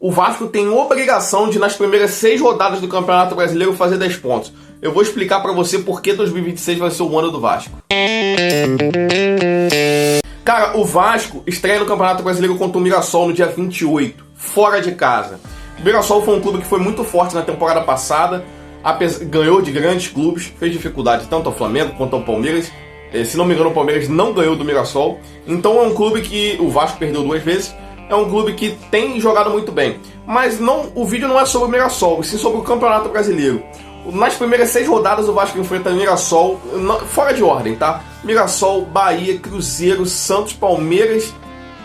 O Vasco tem obrigação de, nas primeiras 6 rodadas do Campeonato Brasileiro, fazer 10 pontos. Eu vou explicar pra você por que 2026 vai ser o ano do Vasco. Cara, o Vasco estreia no Campeonato Brasileiro contra o Mirassol no dia 28, fora de casa. O Mirassol foi um clube que foi muito forte na temporada passada, ganhou de grandes clubes, fez dificuldade tanto ao Flamengo quanto ao Palmeiras. Se não me engano, o Palmeiras não ganhou do Mirassol. Então é um clube que o Vasco perdeu 2 vezes. É um clube que tem jogado muito bem. Mas o vídeo não é sobre o Mirassol, sim sobre o Campeonato Brasileiro. Nas primeiras 6 rodadas o Vasco enfrenta Mirassol, fora de ordem, tá? Mirassol, Bahia, Cruzeiro, Santos, Palmeiras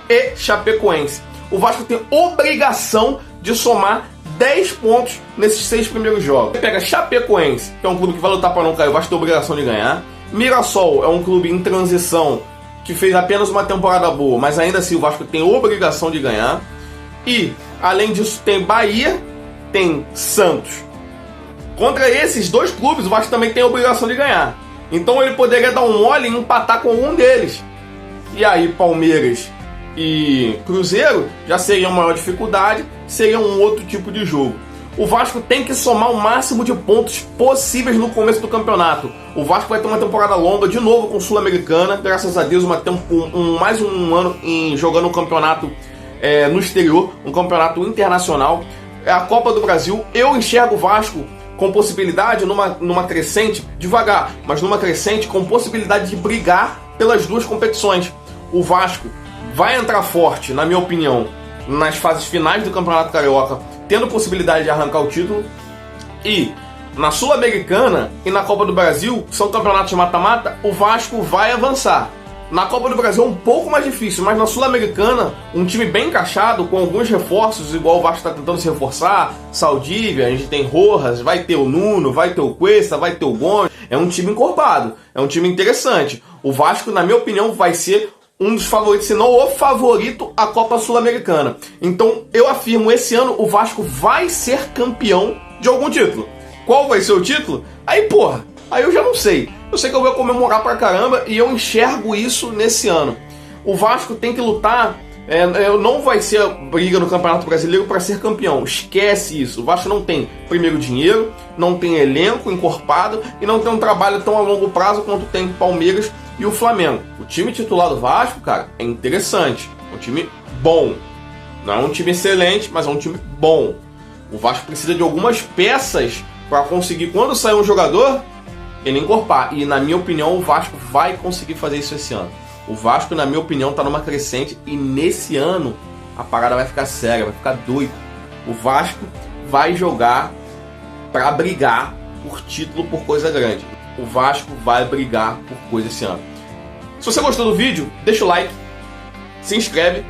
e Chapecoense. O Vasco tem obrigação de somar 10 pontos nesses 6 primeiros jogos. Você pega Chapecoense, que é um clube que vai lutar para não cair, o Vasco tem obrigação de ganhar. Mirassol é um clube em transição que fez apenas uma temporada boa, mas ainda assim o Vasco tem obrigação de ganhar. E, além disso, tem Bahia, tem Santos. Contra esses 2 clubes, o Vasco também tem a obrigação de ganhar. Então ele poderia dar um mole e empatar com algum deles. E aí Palmeiras e Cruzeiro já seriam maior dificuldade, seria um outro tipo de jogo. O Vasco tem que somar o máximo de pontos possíveis no começo do campeonato. O Vasco vai ter uma temporada longa, de novo com Sul-Americana, graças a Deus, mais um ano jogando um campeonato no exterior, um campeonato internacional. É a Copa do Brasil. Eu enxergo o Vasco com possibilidade, numa crescente, devagar, mas numa crescente com possibilidade de brigar pelas 2 competições. O Vasco vai entrar forte, na minha opinião, nas fases finais do Campeonato Carioca, tendo possibilidade de arrancar o título. E na Sul-Americana e na Copa do Brasil, que são campeonatos de mata-mata, o Vasco vai avançar. Na Copa do Brasil é um pouco mais difícil, mas na Sul-Americana, um time bem encaixado, com alguns reforços, igual o Vasco está tentando se reforçar, Saldívia, a gente tem Rojas, vai ter o Nuno, vai ter o Cuesta, vai ter o Gomes. É um time encorpado, é um time interessante. O Vasco, na minha opinião, vai ser um dos favoritos, se não o favorito, à Copa Sul-Americana. Então, eu afirmo, esse ano o Vasco vai ser campeão de algum título. Qual vai ser o título? Aí eu já não sei. Eu sei que eu vou comemorar pra caramba e eu enxergo isso nesse ano. O Vasco tem que lutar, não vai ser briga no Campeonato Brasileiro para ser campeão. Esquece isso. O Vasco não tem, primeiro, dinheiro, não tem elenco encorpado e não tem um trabalho tão a longo prazo quanto tem Palmeiras e o Flamengo. O time titular do Vasco, cara, é interessante. É um time bom. Não é um time excelente, mas é um time bom. O Vasco precisa de algumas peças para conseguir, quando sair um jogador, ele encorpar. E, na minha opinião, o Vasco vai conseguir fazer isso esse ano. O Vasco, na minha opinião, está numa crescente e nesse ano a parada vai ficar séria, vai ficar doido. O Vasco vai jogar para brigar por título, por coisa grande. O Vasco vai brigar por coisa esse ano. Se você gostou do vídeo, deixa o like, se inscreve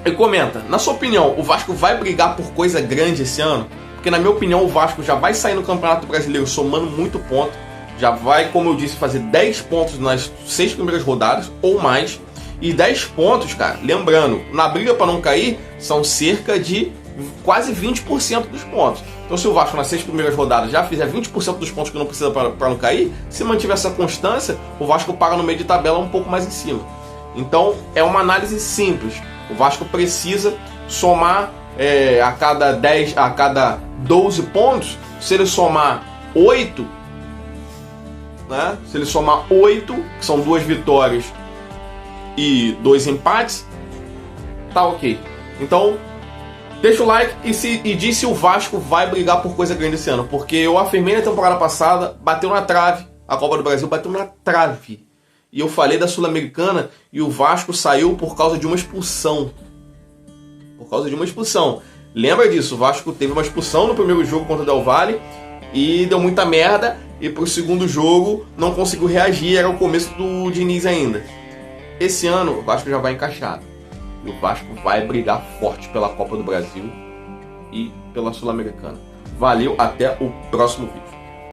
e comenta. Na sua opinião, o Vasco vai brigar por coisa grande esse ano? Porque, na minha opinião, o Vasco já vai sair no Campeonato Brasileiro somando muito ponto. Já vai, como eu disse, fazer 10 pontos nas 6 primeiras rodadas ou mais. E 10 pontos, cara, lembrando, na briga para não cair, são cerca de quase 20% dos pontos. Então, se o Vasco nas 6 primeiras rodadas já fizer 20% dos pontos que não precisa para não cair, se mantiver essa constância, o Vasco paga no meio de tabela um pouco mais em cima. Então, é uma análise simples. O Vasco precisa somar a cada 12 pontos. Se ele somar 8, né? Se ele somar 8, que são 2 vitórias e 2 empates, tá ok. Então, deixa o like e diz se o Vasco vai brigar por coisa grande esse ano. Porque eu afirmei na temporada passada, bateu na trave. A Copa do Brasil bateu na trave. E eu falei da Sul-Americana e o Vasco saiu por causa de uma expulsão. Lembra disso, o Vasco teve uma expulsão no primeiro jogo contra o Del Valle e deu muita merda. E pro segundo jogo não conseguiu reagir, era o começo do Diniz ainda. Esse ano o Vasco já vai encaixado. E o Vasco vai brigar forte pela Copa do Brasil e pela Sul-Americana. Valeu, até o próximo vídeo.